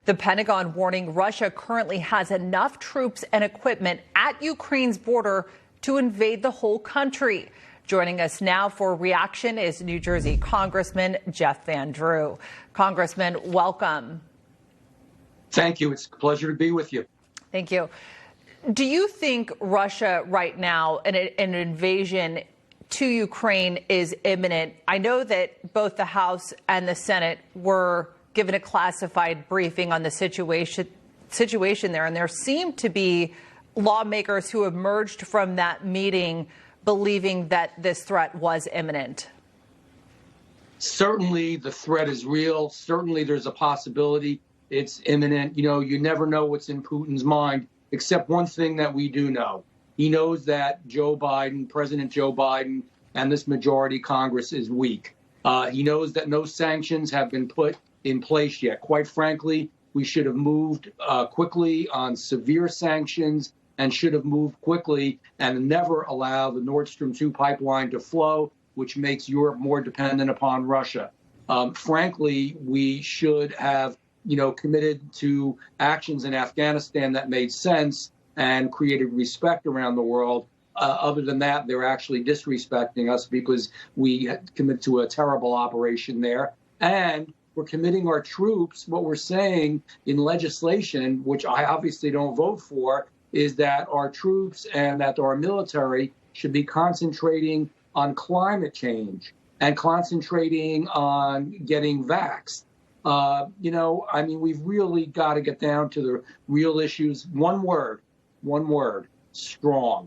The Pentagon warning Russia currently has enough troops and equipment at Ukraine's border to invade the whole country. Joining us now for reaction is New Jersey Congressman Jeff Van Drew. Congressman, welcome. Thank you. It's a pleasure to be with you. Thank you. Do you think Russia right now, an invasion to Ukraine is imminent? I know that both the House and the Senate were given a classified briefing on the situation there, and there seemed to be lawmakers who emerged from that meeting believing that this threat was imminent. Certainly the threat is real. Certainly there's a possibility it's imminent. You know, you never know what's in Putin's mind, except one thing that we do know. He knows that President Joe Biden, and this majority Congress is weak. He knows that no sanctions have been put in place yet. Quite frankly, we should have moved quickly on severe sanctions and should have moved quickly and never allow the Nord Stream 2 pipeline to flow, which makes Europe more dependent upon Russia. Frankly, we should have, committed to actions in Afghanistan that made sense and created respect around the world. Other than that, they're actually disrespecting us because we committed to a terrible operation there. And we're committing our troops. What we're saying in legislation, which I obviously don't vote for, is that our troops and that our military should be concentrating on climate change and concentrating on getting vaxxed. We've really got to get down to the real issues. One word, strong.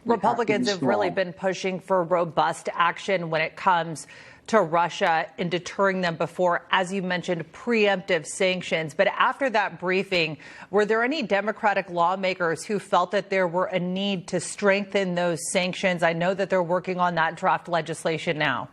Republicans have really been pushing for robust action when it comes to Russia in deterring them before, as you mentioned, preemptive sanctions. But after that briefing, were there any Democratic lawmakers who felt that there were a need to strengthen those sanctions? I know that they're working on that draft legislation now.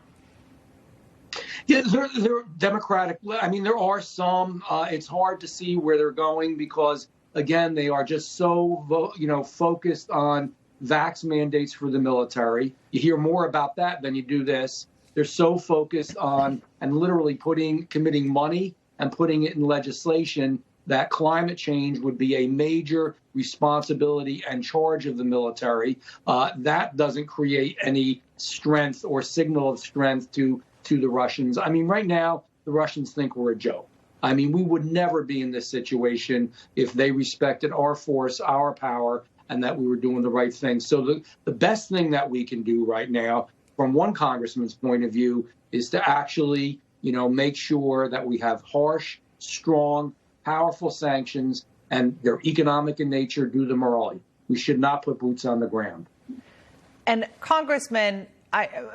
Yeah, they're Democratic. I mean, there are some. It's hard to see where they're going because, again, they are just so, focused on vax mandates for the military. You hear more about that than you do this. They're so focused on and literally committing money and putting it in legislation that climate change would be a major responsibility and charge of the military. That doesn't create any strength or signal of strength to the Russians. I mean, right now, the Russians think we're a joke. I mean, we would never be in this situation if they respected our force, our power, and that we were doing the right thing. So the best thing that we can do right now, from one congressman's point of view, is to actually, make sure that we have harsh, strong, powerful sanctions, and they're economic in nature, do them early. We should not put boots on the ground. And Congressman,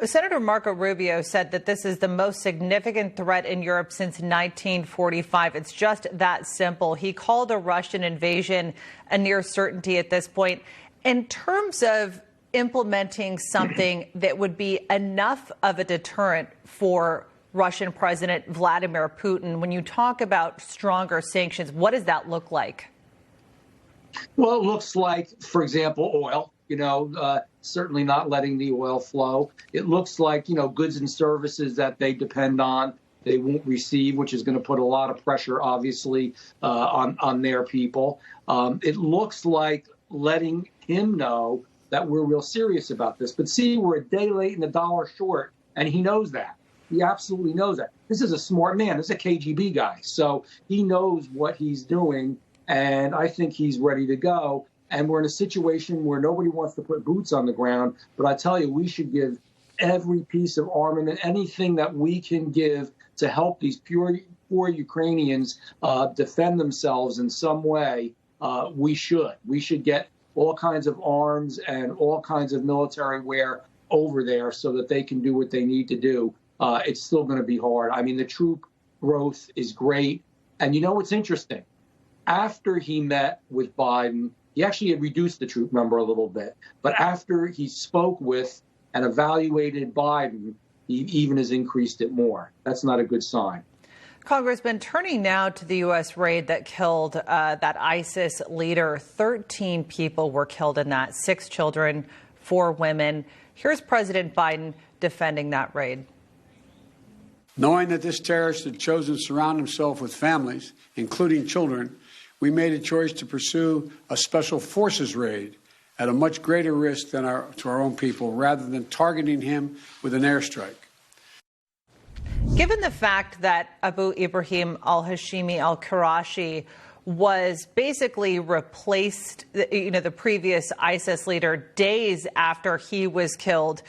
Senator Marco Rubio said that this is the most significant threat in Europe since 1945. It's just that simple. He called a Russian invasion a near certainty at this point. In terms of implementing something that would be enough of a deterrent for Russian President Vladimir Putin, when you talk about stronger sanctions, what does that look like? Well, it looks like, for example, oil. Certainly not letting the oil flow. It looks like, goods and services that they depend on, they won't receive, which is going to put a lot of pressure, obviously, on their people. It looks like letting him know that we're real serious about this. But see, we're a day late and a dollar short, and he knows that. He absolutely knows that. This is a smart man. This is a KGB guy. So he knows what he's doing, and I think he's ready to go. And we're in a situation where nobody wants to put boots on the ground. But I tell you, we should give every piece of armament, anything that we can give to help these poor Ukrainians defend themselves in some way. We should get all kinds of arms and all kinds of military wear over there so that they can do what they need to do. It's still going to be hard. I mean, the troop growth is great. And you know what's interesting? After he met with Biden, he actually had reduced the troop number a little bit. But after he spoke with and evaluated Biden, he even has increased it more. That's not a good sign. Congressman, turning now to the U.S. raid that killed that ISIS leader, 13 people were killed in that, 6 children, 4 women. Here's President Biden defending that raid. Knowing that this terrorist had chosen to surround himself with families, including children, we made a choice to pursue a special forces raid at a much greater risk than to our own people, rather than targeting him with an airstrike. Given the fact that Abu Ibrahim al-Hashimi al-Qurashi was basically replaced, the previous ISIS leader, days after he was killed,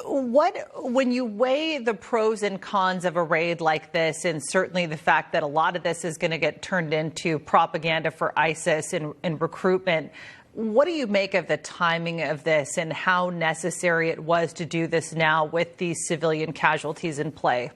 when you weigh the pros and cons of a raid like this, and certainly the fact that a lot of this is going to get turned into propaganda for ISIS and recruitment, what do you make of the timing of this and how necessary it was to do this now with these civilian casualties in play?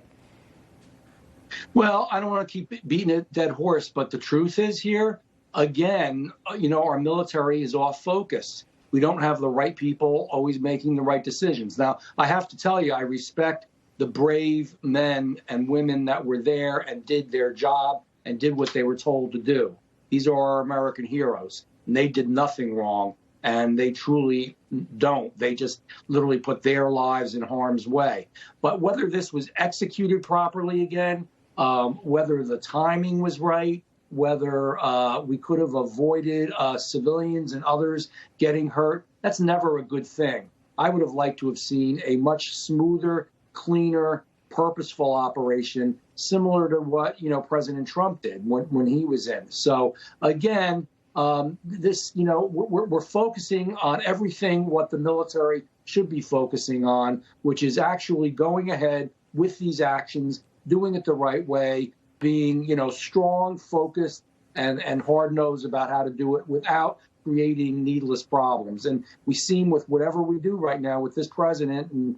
Well, I don't want to keep beating a dead horse, but the truth is here, again, our military is off focus. We don't have the right people always making the right decisions. Now, I have to tell you, I respect the brave men and women that were there and did their job and did what they were told to do. These are our American heroes, and they did nothing wrong, and they truly don't. They just literally put their lives in harm's way. But whether this was executed properly again, whether the timing was right, whether we could have avoided civilians and others getting hurt, that's never a good thing. I would have liked to have seen a much smoother, cleaner, purposeful operation, similar to what, President Trump did when he was in. So, again, we're focusing on everything what the military should be focusing on, which is actually going ahead with these actions, doing it the right way, being, strong, focused, and hard-nosed about how to do it without creating needless problems. And we seem with whatever we do right now with this president and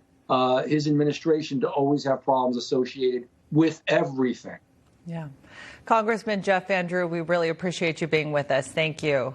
his administration to always have problems associated with everything. Yeah. Congressman Jeff Andrew, we really appreciate you being with us. Thank you.